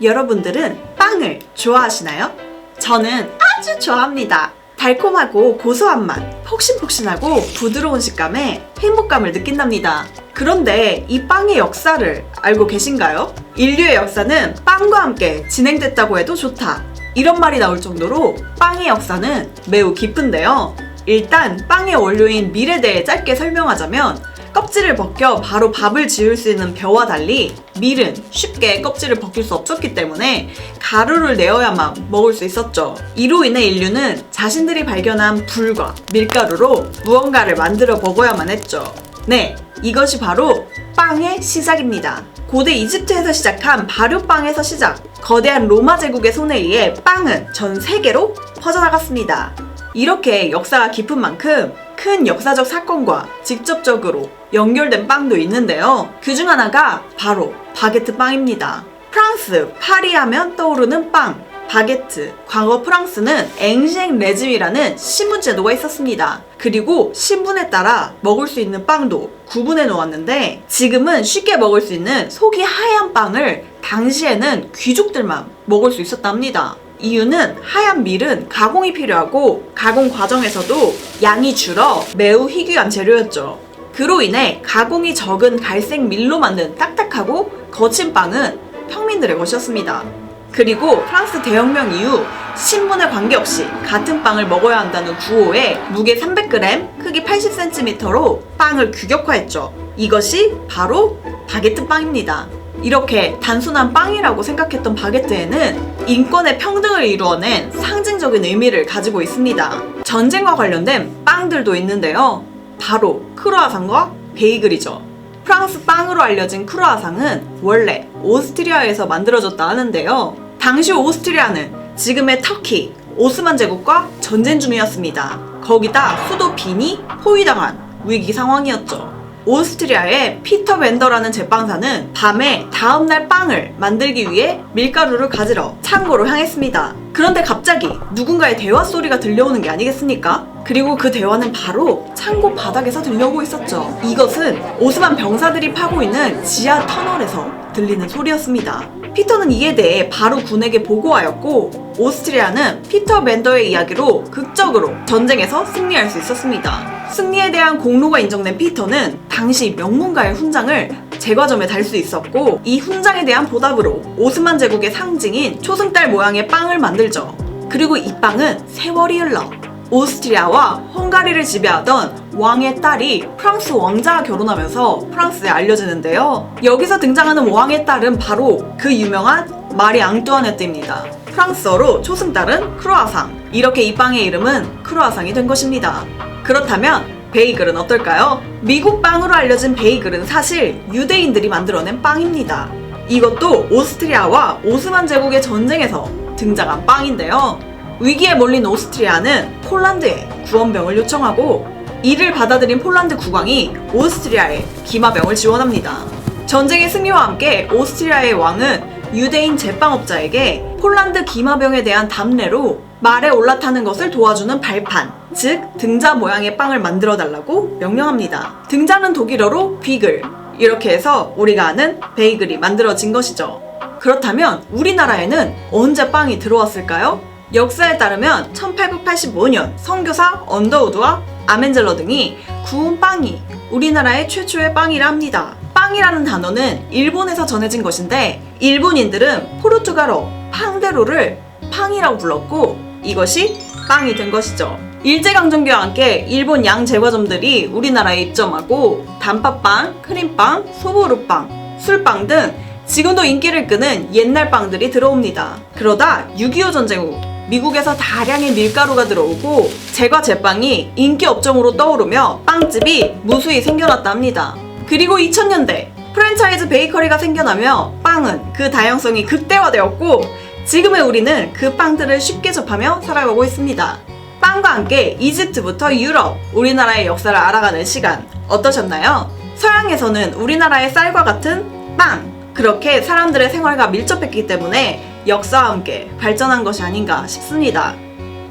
여러분들은 빵을 좋아하시나요? 저는 아주 좋아합니다. 달콤하고 고소한 맛, 폭신폭신하고 부드러운 식감에 행복감을 느낀답니다. 그런데 이 빵의 역사를 알고 계신가요? 인류의 역사는 빵과 함께 진행됐다고 해도 좋다. 이런 말이 나올 정도로 빵의 역사는 매우 깊은데요. 일단 빵의 원료인 밀에 대해 짧게 설명하자면 껍질을 벗겨 바로 밥을 지을 수 있는 벼와 달리 밀은 쉽게 껍질을 벗길 수 없었기 때문에 가루를 내어야만 먹을 수 있었죠. 이로 인해 인류는 자신들이 발견한 불과 밀가루로 무언가를 만들어 먹어야만 했죠. 네, 이것이 바로 빵의 시작입니다. 고대 이집트에서 시작한 발효빵에서 시작, 거대한 로마 제국의 손에 의해 빵은 전 세계로 퍼져나갔습니다. 이렇게 역사가 깊은 만큼 큰 역사적 사건과 직접적으로 연결된 빵도 있는데요. 그중 하나가 바로 바게트 빵입니다. 프랑스, 파리 하면 떠오르는 빵, 바게트. 과거 프랑스는 앵시앵 레짐이라는 신분 제도가 있었습니다. 그리고 신분에 따라 먹을 수 있는 빵도 구분해 놓았는데 지금은 쉽게 먹을 수 있는 속이 하얀 빵을 당시에는 귀족들만 먹을 수 있었답니다. 이유는 하얀 밀은 가공이 필요하고 가공 과정에서도 양이 줄어 매우 희귀한 재료였죠. 그로 인해 가공이 적은 갈색 밀로 만든 딱딱하고 거친 빵은 평민들의 것이었습니다. 그리고 프랑스 대혁명 이후 신분에 관계없이 같은 빵을 먹어야 한다는 구호에 무게 300g, 크기 80cm로 빵을 규격화했죠. 이것이 바로 바게트 빵입니다. 이렇게 단순한 빵이라고 생각했던 바게트에는 인권의 평등을 이루어낸 상징적인 의미를 가지고 있습니다. 전쟁과 관련된 빵들도 있는데요. 바로 크루아상과 베이글이죠. 프랑스 빵으로 알려진 크루아상은 원래 오스트리아에서 만들어졌다 하는데요. 당시 오스트리아는 지금의 터키, 오스만 제국과 전쟁 중이었습니다. 거기다 수도 빈이 포위당한 위기 상황이었죠. 오스트리아의 피터 벤더라는 제빵사는 밤에 다음날 빵을 만들기 위해 밀가루를 가지러 창고로 향했습니다. 그런데 갑자기 누군가의 대화 소리가 들려오는 게 아니겠습니까? 그리고 그 대화는 바로 창고 바닥에서 들려오고 있었죠. 이것은 오스만 병사들이 파고 있는 지하 터널에서 들리는 소리였습니다. 피터는 이에 대해 바로 군에게 보고하였고 오스트리아는 피터 벤더의 이야기로 극적으로 전쟁에서 승리할 수 있었습니다. 승리에 대한 공로가 인정된 피터는 당시 명문가의 훈장을 제과점에 달 수 있었고 이 훈장에 대한 보답으로 오스만 제국의 상징인 초승달 모양의 빵을 만들죠. 그리고 이 빵은 세월이 흘러 오스트리아와 헝가리를 지배하던 왕의 딸이 프랑스 왕자와 결혼하면서 프랑스에 알려지는데요. 여기서 등장하는 왕의 딸은 바로 그 유명한 마리 앙뚜아네트입니다. 프랑스어로 초승달은 크루아상. 이렇게 이 빵의 이름은 크루아상이 된 것입니다. 그렇다면 베이글은 어떨까요? 미국 빵으로 알려진 베이글은 사실 유대인들이 만들어낸 빵입니다. 이것도 오스트리아와 오스만 제국의 전쟁에서 등장한 빵인데요. 위기에 몰린 오스트리아는 폴란드에 구원병을 요청하고 이를 받아들인 폴란드 국왕이 오스트리아에 기마병을 지원합니다. 전쟁의 승리와 함께 오스트리아의 왕은 유대인 제빵업자에게 폴란드 기마병에 대한 답례로 말에 올라타는 것을 도와주는 발판, 즉 등자 모양의 빵을 만들어 달라고 명령합니다. 등자는 독일어로 비글, 이렇게 해서 우리가 아는 베이글이 만들어진 것이죠. 그렇다면 우리나라에는 언제 빵이 들어왔을까요? 역사에 따르면 1885년 선교사 언더우드와 아멘젤러 등이 구운 빵이 우리나라의 최초의 빵이라 합니다. 빵이라는 단어는 일본에서 전해진 것인데 일본인들은 포르투갈어 팡데로를 팡이라고 불렀고 이것이 빵이 된 것이죠. 일제강점기와 함께 일본 양제과점들이 우리나라에 입점하고 단팥빵, 크림빵, 소보루빵, 술빵 등 지금도 인기를 끄는 옛날 빵들이 들어옵니다. 그러다 6.25 전쟁 후 미국에서 다량의 밀가루가 들어오고 제과 제빵이 인기 업종으로 떠오르며 빵집이 무수히 생겨났다 합니다. 그리고 2000년대 프랜차이즈 베이커리가 생겨나며 빵은 그 다양성이 극대화되었고 지금의 우리는 그 빵들을 쉽게 접하며 살아가고 있습니다. 빵과 함께 이집트부터 유럽, 우리나라의 역사를 알아가는 시간 어떠셨나요? 서양에서는 우리나라의 쌀과 같은 빵, 그렇게 사람들의 생활과 밀접했기 때문에 역사와 함께 발전한 것이 아닌가 싶습니다.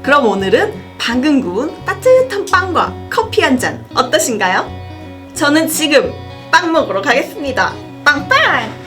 그럼 오늘은 방금 구운 따뜻한 빵과 커피 한 잔 어떠신가요? 저는 지금 빵 먹으러 가겠습니다. 빵빵!